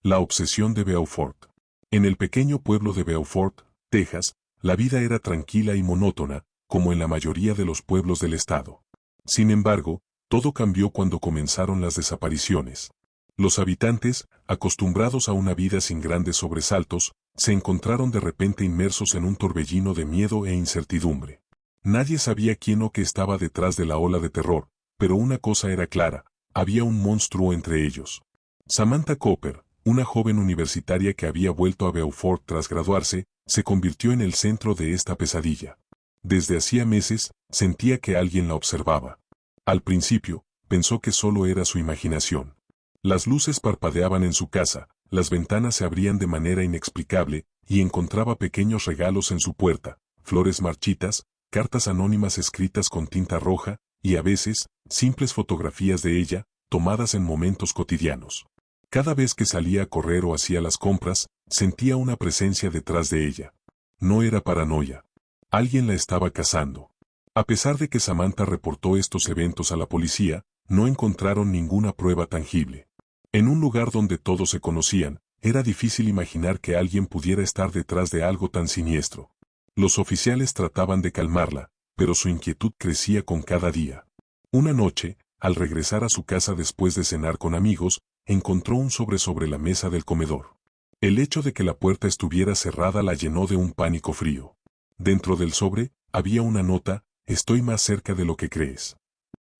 La obsesión de Beaufort. En el pequeño pueblo de Beaufort, Texas, la vida era tranquila y monótona, como en la mayoría de los pueblos del estado. Sin embargo, todo cambió cuando comenzaron las desapariciones. Los habitantes, acostumbrados a una vida sin grandes sobresaltos, se encontraron de repente inmersos en un torbellino de miedo e incertidumbre. Nadie sabía quién o qué estaba detrás de la ola de terror, pero una cosa era clara, había un monstruo entre ellos. Samantha Cooper, una joven universitaria que había vuelto a Beaufort tras graduarse, se convirtió en el centro de esta pesadilla. Desde hacía meses, sentía que alguien la observaba. Al principio, pensó que solo era su imaginación. Las luces parpadeaban en su casa, las ventanas se abrían de manera inexplicable, y encontraba pequeños regalos en su puerta, flores marchitas, cartas anónimas escritas con tinta roja, y a veces, simples fotografías de ella, tomadas en momentos cotidianos. Cada vez que salía a correr o hacía las compras, sentía una presencia detrás de ella. No era paranoia. Alguien la estaba cazando. A pesar de que Samantha reportó estos eventos a la policía, no encontraron ninguna prueba tangible. En un lugar donde todos se conocían, era difícil imaginar que alguien pudiera estar detrás de algo tan siniestro. Los oficiales trataban de calmarla, pero su inquietud crecía con cada día. Una noche, al regresar a su casa después de cenar con amigos, encontró un sobre la mesa del comedor. El hecho de que la puerta estuviera cerrada la llenó de un pánico frío. Dentro del sobre, había una nota: «Estoy más cerca de lo que crees».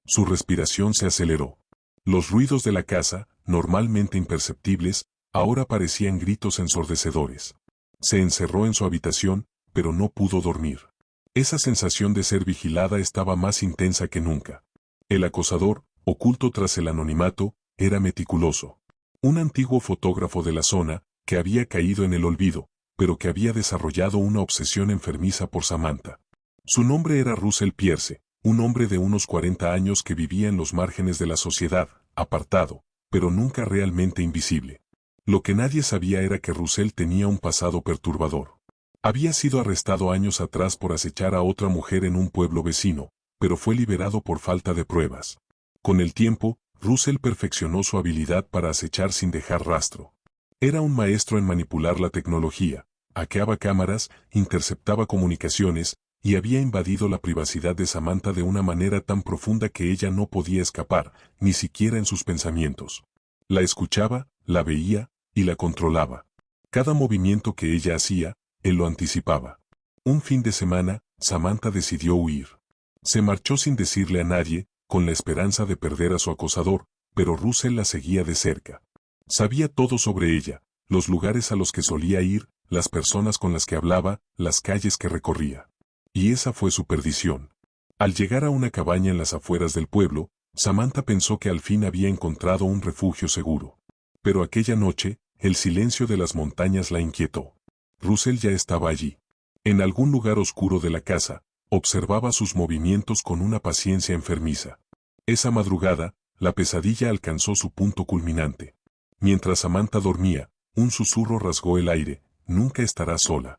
Su respiración se aceleró. Los ruidos de la casa, normalmente imperceptibles, ahora parecían gritos ensordecedores. Se encerró en su habitación, pero no pudo dormir. Esa sensación de ser vigilada estaba más intensa que nunca. El acosador, oculto tras el anonimato, era meticuloso. Un antiguo fotógrafo de la zona, que había caído en el olvido, pero que había desarrollado una obsesión enfermiza por Samantha. Su nombre era Russell Pierce, un hombre de unos 40 años que vivía en los márgenes de la sociedad, apartado, pero nunca realmente invisible. Lo que nadie sabía era que Russell tenía un pasado perturbador. Había sido arrestado años atrás por acechar a otra mujer en un pueblo vecino, pero fue liberado por falta de pruebas. Con el tiempo, Russell perfeccionó su habilidad para acechar sin dejar rastro. Era un maestro en manipular la tecnología, hackeaba cámaras, interceptaba comunicaciones, y había invadido la privacidad de Samantha de una manera tan profunda que ella no podía escapar, ni siquiera en sus pensamientos. La escuchaba, la veía, y la controlaba. Cada movimiento que ella hacía, él lo anticipaba. Un fin de semana, Samantha decidió huir. Se marchó sin decirle a nadie, con la esperanza de perder a su acosador, pero Russell la seguía de cerca. Sabía todo sobre ella, los lugares a los que solía ir, las personas con las que hablaba, las calles que recorría. Y esa fue su perdición. Al llegar a una cabaña en las afueras del pueblo, Samantha pensó que al fin había encontrado un refugio seguro. Pero aquella noche, el silencio de las montañas la inquietó. Russell ya estaba allí. En algún lugar oscuro de la casa, observaba sus movimientos con una paciencia enfermiza. Esa madrugada, la pesadilla alcanzó su punto culminante. Mientras Samantha dormía, un susurro rasgó el aire: «Nunca estarás sola».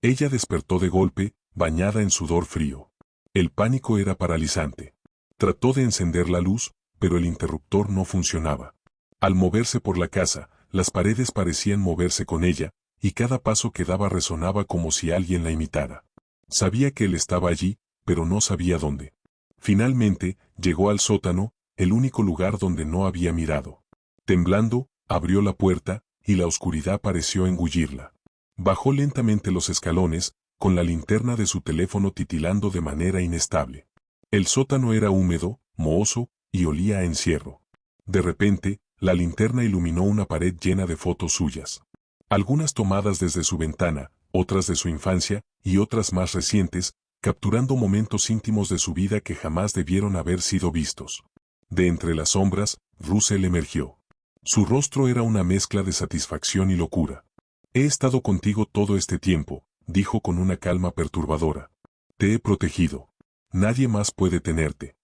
Ella despertó de golpe, bañada en sudor frío. El pánico era paralizante. Trató de encender la luz, pero el interruptor no funcionaba. Al moverse por la casa, las paredes parecían moverse con ella, y cada paso que daba resonaba como si alguien la imitara. Sabía que él estaba allí, pero no sabía dónde. Finalmente, llegó al sótano, el único lugar donde no había mirado. Temblando, abrió la puerta, y la oscuridad pareció engullirla. Bajó lentamente los escalones, con la linterna de su teléfono titilando de manera inestable. El sótano era húmedo, mohoso, y olía a encierro. De repente, la linterna iluminó una pared llena de fotos suyas. Algunas tomadas desde su ventana, otras de su infancia, y otras más recientes, capturando momentos íntimos de su vida que jamás debieron haber sido vistos. De entre las sombras, Russell emergió. Su rostro era una mezcla de satisfacción y locura. «He estado contigo todo este tiempo», dijo con una calma perturbadora. «Te he protegido. Nadie más puede tenerte».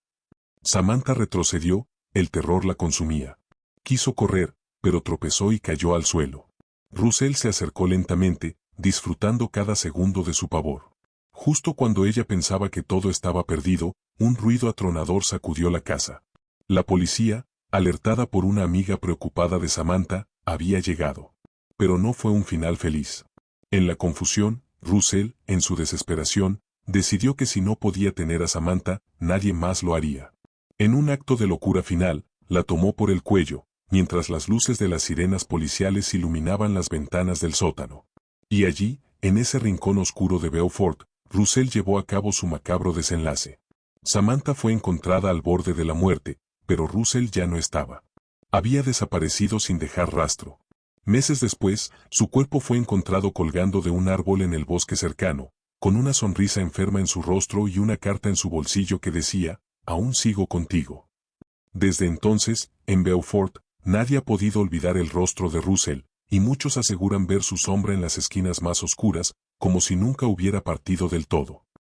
Samantha retrocedió, el terror la consumía. Quiso correr, pero tropezó y cayó al suelo. Russell se acercó lentamente, disfrutando cada segundo de su pavor. Justo cuando ella pensaba que todo estaba perdido, un ruido atronador sacudió la casa. La policía, alertada por una amiga preocupada de Samantha, había llegado. Pero no fue un final feliz. En la confusión, Russell, en su desesperación, decidió que si no podía tener a Samantha, nadie más lo haría. En un acto de locura final, la tomó por el cuello, mientras las luces de las sirenas policiales iluminaban las ventanas del sótano. Y allí, en ese rincón oscuro de Beaufort, Russell llevó a cabo su macabro desenlace. Samantha fue encontrada al borde de la muerte, pero Russell ya no estaba. Había desaparecido sin dejar rastro. Meses después, su cuerpo fue encontrado colgando de un árbol en el bosque cercano, con una sonrisa enferma en su rostro y una carta en su bolsillo que decía, «Aún sigo contigo». Desde entonces, en Beaufort, nadie ha podido olvidar el rostro de Russell, y muchos aseguran ver su sombra en las esquinas más oscuras, como si nunca hubiera partido del todo.